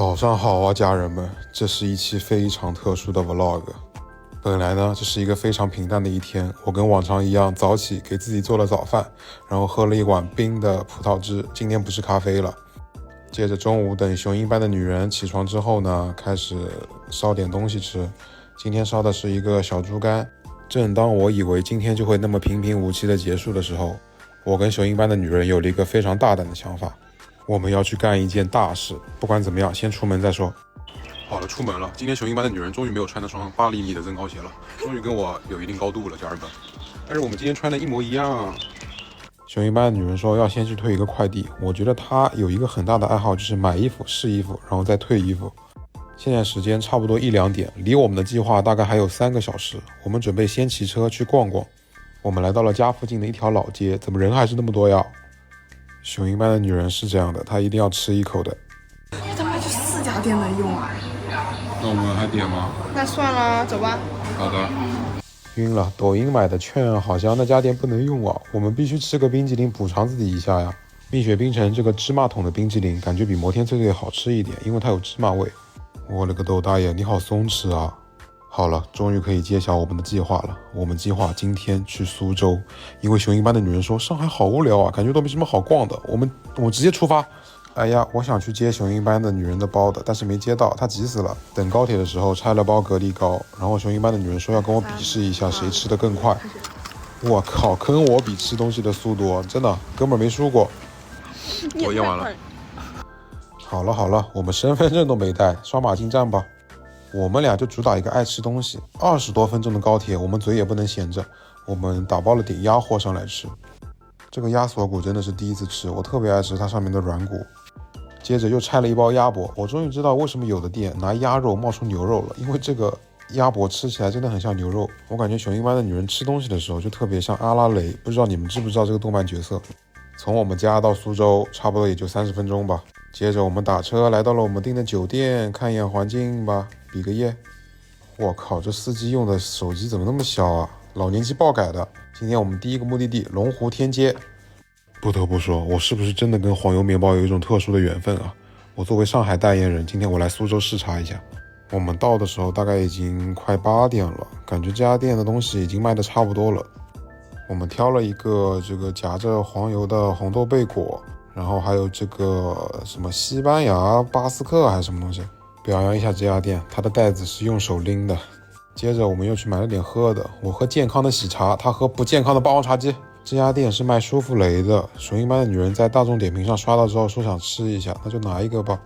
早上好啊，家人们！这是一期非常特殊的 vlog。本来呢，这是一个非常平淡的一天，我跟往常一样早起给自己做了早饭，然后喝了一碗冰的葡萄汁，今天不是咖啡了。接着中午等雄鹰班的女人起床之后呢，开始烧点东西吃。今天烧的是一个小猪肝。正当我以为今天就会那么平平无奇的结束的时候，我跟雄鹰班的女人有了一个非常大胆的想法。我们要去干一件大事，不管怎么样，先出门再说。好了，出门了。今天雄鹰班的女人终于没有穿那双8厘米的增高鞋了，终于跟我有一定高度了，家人们。但是我们今天穿的一模一样。雄鹰班的女人说要先去退一个快递，我觉得她有一个很大的爱好，就是买衣服、试衣服，然后再退衣服。现在时间差不多1、2点，离我们的计划大概还有3个小时。我们准备先骑车去逛逛。我们来到了家附近的一条老街，怎么人还是那么多呀？雄鹰班的女人是这样的，她一定要吃一口的。他妈就4家店能用啊！那我们还点吗？那算了，走吧。好的。晕了，抖音买的券好像那家店不能用啊，我们必须吃个冰淇淋补偿自己一下呀。蜜雪冰城这个芝麻桶的冰淇淋感觉比摩天脆脆好吃一点，因为它有芝麻味。我勒个豆大爷，你好松弛啊！好了，终于可以揭晓我们的计划了。我们计划今天去苏州，因为雄鹰班的女人说上海好无聊啊，感觉都没什么好逛的。我们直接出发。哎呀，我想去接雄鹰班的女人的包的，但是没接到，她急死了。等高铁的时候拆了包格力高，然后雄鹰班的女人说要跟我比试一下谁吃的更快。我靠，跟我比吃东西的速度，真的哥们儿没输过。我验完了。好了，我们身份证都没带，刷码进站吧。我们俩就主打一个爱吃东西，20多分钟的高铁，我们嘴也不能闲着。我们打包了点鸭货上来吃，这个鸭锁骨真的是第一次吃，我特别爱吃它上面的软骨。接着又拆了一包鸭脖，我终于知道为什么有的店拿鸭肉冒出牛肉了，因为这个鸭脖吃起来真的很像牛肉。我感觉雄鹰班的女人吃东西的时候就特别像阿拉蕾，不知道你们知不知道这个动漫角色。从我们家到苏州差不多也就30分钟吧。接着我们打车来到了我们订的酒店，看一眼环境吧，比个耶。我靠，这司机用的手机怎么那么小啊，老年机爆改的。今天我们第一个目的地龙湖天街。不得不说，我是不是真的跟黄油面包有一种特殊的缘分啊？我作为上海代言人，今天我来苏州视察一下。我们到的时候大概已经快8点了，感觉这家店的东西已经卖的差不多了。我们挑了一个这个夹着黄油的红豆贝果，然后还有这个什么西班牙巴斯克还是什么东西，表扬一下这家店，它的袋子是用手拎的。接着我们又去买了点喝的，我喝健康的喜茶，他喝不健康的霸王茶姬。这家店是卖舒芙蕾的，雄鹰班的女人在大众点评上刷到之后说想吃一下，那就拿一个吧。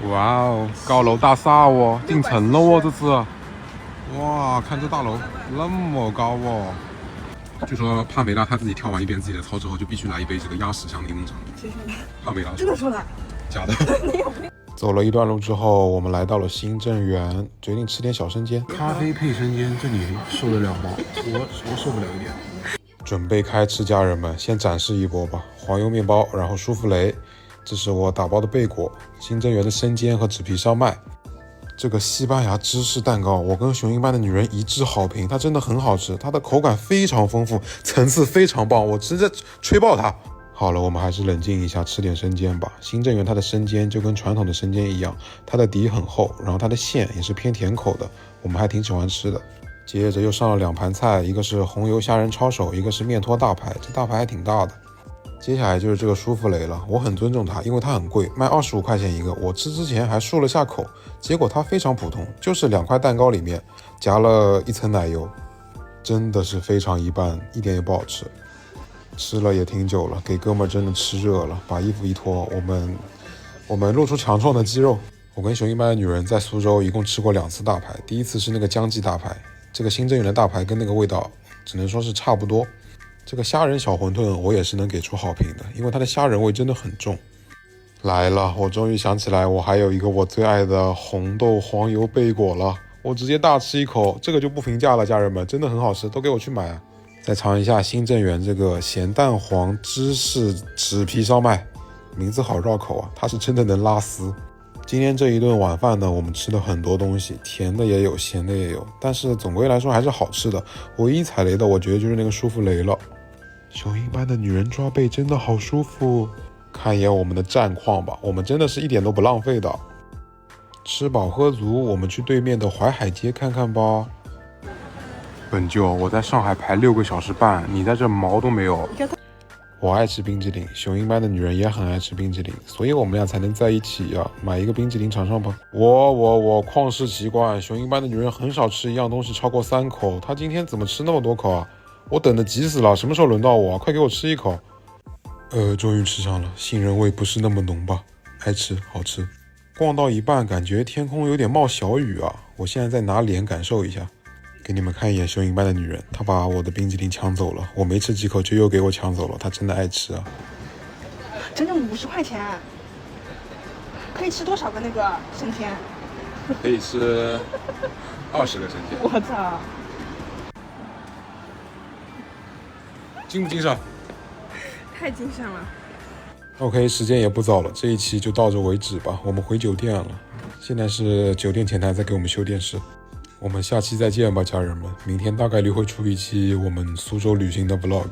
哇哦，高楼大厦哦，进城了哦，这次。哇，看这大楼那么高哦。据说帕梅拉她自己跳完一遍自己的操之后，就必须来一杯这个鸭屎香柠檬茶。谢谢你。帕梅拉真的说的？假的。走了一段路之后，我们来到了新政园，决定吃点小生煎。咖啡配生煎，这你受得了吗？我受不了一点。准备开吃，家人们，先展示一波吧。黄油面包，然后舒芙蕾，这是我打包的贝果，新政园的生煎和纸皮烧麦。这个西班牙芝士蛋糕，我跟雄鹰班的女人一致好评，它真的很好吃，它的口感非常丰富，层次非常棒，我直接吹爆它。好了，我们还是冷静一下，吃点生煎吧。新政园它的生煎就跟传统的生煎一样，它的底很厚，然后它的馅也是偏甜口的，我们还挺喜欢吃的。接着又上了2盘菜，一个是红油虾仁抄手，一个是面拖大排，这大排还挺大的。接下来就是这个舒芙蕾了，我很尊重它，因为它很贵，卖25块钱一个。我吃之前还漱了下口，结果它非常普通，就是2块蛋糕里面夹了1层奶油，真的是非常一般，一点也不好吃。吃了也挺久了，给哥们真的吃热了，把衣服一脱，我们露出强壮的肌肉。我跟雄鹰班的女人在苏州一共吃过2次大排，第一次是那个江记大排，这个新政园的大排跟那个味道只能说是差不多。这个虾仁小馄饨我也是能给出好评的，因为它的虾仁味真的很重。来了，我终于想起来我还有一个我最爱的红豆黄油贝果了，我直接大吃一口，这个就不评价了，家人们，真的很好吃，都给我去买啊。再尝一下新政园这个咸蛋黄芝士纸皮烧麦，名字好绕口啊，它是真的能拉丝。今天这一顿晚饭呢，我们吃了很多东西，甜的也有，咸的也有，但是总归来说还是好吃的。唯一踩雷的，我觉得就是那个舒芙蕾了。雄鹰班的女人抓背真的好舒服。看一眼我们的战况吧，我们真的是一点都不浪费的。吃饱喝足，我们去对面的淮海街看看吧。本舅，我在上海排6个小时半，你在这毛都没有。我爱吃冰激凌，雄鹰班的女人也很爱吃冰激凌，所以我们俩才能在一起呀。买一个冰激凌尝尝吧。我旷世奇观，雄鹰班的女人很少吃一样东西超过3口，她今天怎么吃那么多口啊？我等得急死了，什么时候轮到我啊？快给我吃一口。终于吃上了，杏仁味不是那么浓吧？爱吃，好吃。逛到一半，感觉天空有点冒小雨啊！我现在再拿脸感受一下。给你们看一眼雄鹰班的女人，她把我的冰激凌抢走了，我没吃几口就又给我抢走了，她真的爱吃啊！整整50块钱，可以吃多少个那个生天？可以吃20个生天。我操！精不精神？太精神了。OK， 时间也不早了，这一期就到这为止吧，我们回酒店了。现在是酒店前台在给我们修电视。我们下期再见吧，家人们！明天大概率会出一期我们苏州旅行的 vlog。